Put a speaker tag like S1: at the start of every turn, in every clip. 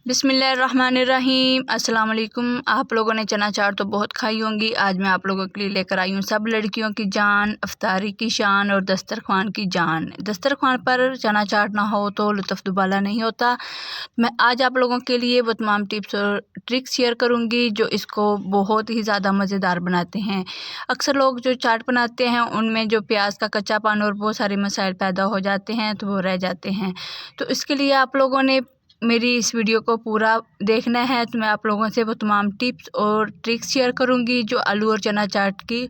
S1: बिस्मिल्लाहिर्रहमानिर्रहीम। अस्सलाम वालेकुम। आप लोगों ने चना चाट तो बहुत खाई होंगी। आज मैं आप लोगों के लिए लेकर आई हूँ सब लड़कियों की जान, अफ्तारी की शान और दस्तरखान की जान। दस्तरखान पर चना चाट ना हो तो लुत्फ़ दुबाला नहीं होता। मैं आज आप लोगों के लिए वो तमाम टिप्स और ट्रिक्स शेयर करूँगी जो इसको बहुत ही ज़्यादा मज़ेदार बनाते हैं। अक्सर लोग जो चाट बनाते हैं उनमें जो प्याज का कच्चापन और बहुत सारे मसाइल पैदा हो जाते हैं तो वो रह जाते हैं। तो इसके लिए आप लोगों ने मेरी इस वीडियो को पूरा देखना है। तो मैं आप लोगों से वो तमाम टिप्स और ट्रिक्स शेयर करूंगी जो आलू और चना चाट की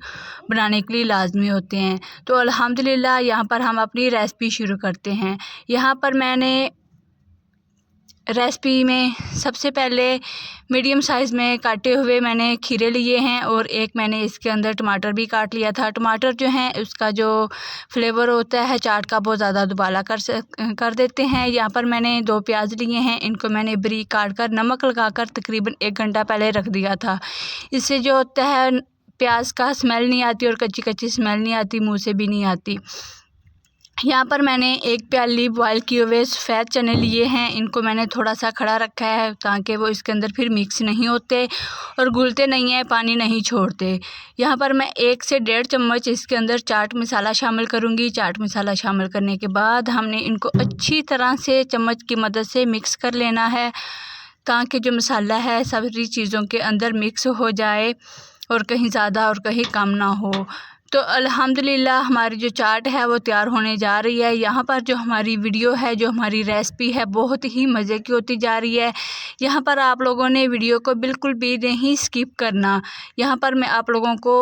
S1: बनाने के लिए लाजमी होते हैं। तो अल्हम्दुलिल्लाह यहाँ पर हम अपनी रेसिपी शुरू करते हैं। यहाँ पर मैंने रेसिपी में सबसे पहले मीडियम साइज़ में काटे हुए मैंने खीरे लिए हैं और एक मैंने इसके अंदर टमाटर भी काट लिया था। टमाटर जो है उसका जो फ्लेवर होता है चाट का बहुत ज़्यादा दुबाला कर देते हैं। यहाँ पर मैंने 2 प्याज लिए हैं, इनको मैंने बारीक काट कर नमक लगाकर तकरीबन 1 घंटा पहले रख दिया था। इससे जो होता है प्याज का स्मेल नहीं आती और कच्ची कच्ची स्मेल नहीं आती, मुँह से भी नहीं आती। यहाँ पर मैंने 1 प्याली बॉयल किए हुए सफ़ेद चने लिए हैं, इनको मैंने थोड़ा सा खड़ा रखा है ताकि वो इसके अंदर फिर मिक्स नहीं होते और घुलते नहीं हैं, पानी नहीं छोड़ते। यहाँ पर मैं 1 से 1.5 चम्मच इसके अंदर चाट मसाला शामिल करूँगी। चाट मसाला शामिल करने के बाद हमने इनको अच्छी तरह से चम्मच की मदद से मिक्स कर लेना है ताकि जो मसाला है सारी चीज़ों के अंदर मिक्स हो जाए और कहीं ज़्यादा और कहीं कम ना हो। तो अल्हम्दुलिल्लाह हमारी जो चाट है वो तैयार होने जा रही है। यहाँ पर जो हमारी वीडियो है, जो हमारी रेसिपी है, बहुत ही मज़े की होती जा रही है। यहाँ पर आप लोगों ने वीडियो को बिल्कुल भी नहीं स्किप करना। यहाँ पर मैं आप लोगों को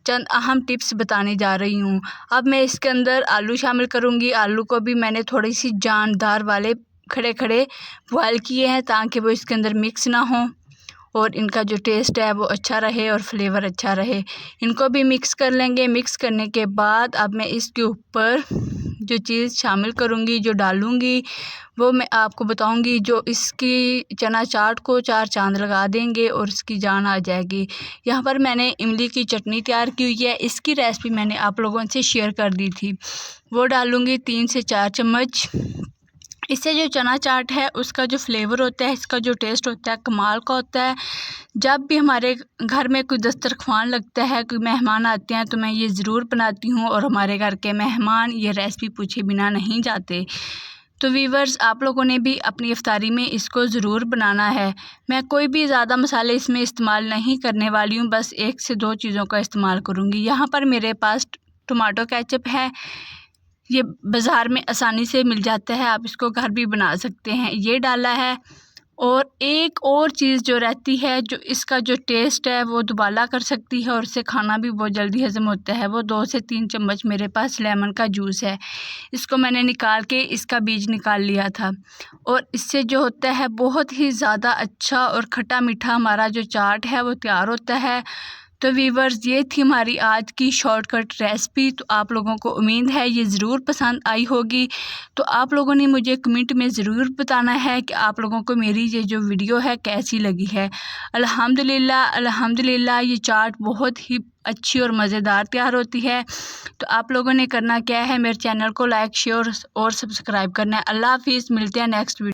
S1: चंद अहम टिप्स बताने जा रही हूँ। अब मैं इसके अंदर आलू शामिल करूँगी। आलू को भी मैंने थोड़ी सी जानदार वाले खड़े खड़े बॉयल किए हैं ताकि वो इसके अंदर मिक्स ना हो और इनका जो टेस्ट है वो अच्छा रहे और फ्लेवर अच्छा रहे। इनको भी मिक्स कर लेंगे। मिक्स करने के बाद अब मैं इसके ऊपर जो चीज़ शामिल करूँगी, जो डालूँगी, वो मैं आपको बताऊँगी जो इसकी चना चाट को 4 चांद लगा देंगे और इसकी जान आ जाएगी। यहाँ पर मैंने इमली की चटनी तैयार की हुई है, इसकी रेसिपी मैंने आप लोगों से शेयर कर दी थी। वो डालूँगी 3 से 4 चम्मच। इससे जो चना चाट है उसका जो फ्लेवर होता है, इसका जो टेस्ट होता है कमाल का होता है। जब भी हमारे घर में कोई दस्तरखान लगता है, कोई मेहमान आते हैं तो मैं ये ज़रूर बनाती हूँ और हमारे घर के मेहमान ये रेसिपी पूछे बिना नहीं जाते। तो व्यूअर्स, आप लोगों ने भी अपनी इफ्तारी में इसको ज़रूर बनाना है। मैं कोई भी ज़्यादा मसाले इसमें इस्तेमाल नहीं करने वाली हूँ, बस 1 से 2 चीज़ों का इस्तेमाल करूँगी। यहाँ पर मेरे पास टमाटो केचप है, ये बाज़ार में आसानी से मिल जाता है, आप इसको घर भी बना सकते हैं, ये डाला है। और एक और चीज़ जो रहती है जो इसका जो टेस्ट है वो दुबाला कर सकती है और इससे खाना भी बहुत जल्दी हज़म होता है, वो 2 से 3 चम्मच मेरे पास लेमन का जूस है। इसको मैंने निकाल के इसका बीज निकाल लिया था और इससे जो होता है बहुत ही ज़्यादा अच्छा और खट्टा मीठा हमारा जो चाट है वो तैयार होता है। तो व्यूअर्स, ये थी हमारी आज की शॉर्टकट रेसिपी। तो आप लोगों को उम्मीद है ये ज़रूर पसंद आई होगी। तो आप लोगों ने मुझे कमेंट में ज़रूर बताना है कि आप लोगों को मेरी ये जो वीडियो है कैसी लगी है। अल्हम्दुलिल्लाह ये चाट बहुत ही अच्छी और मज़ेदार तैयार होती है। तो आप लोगों ने करना क्या है, मेरे चैनल को लाइक, शेयर और सब्सक्राइब करना है। अल्लाह हाफिज़, मिलते हैं नेक्स्ट वीडियो।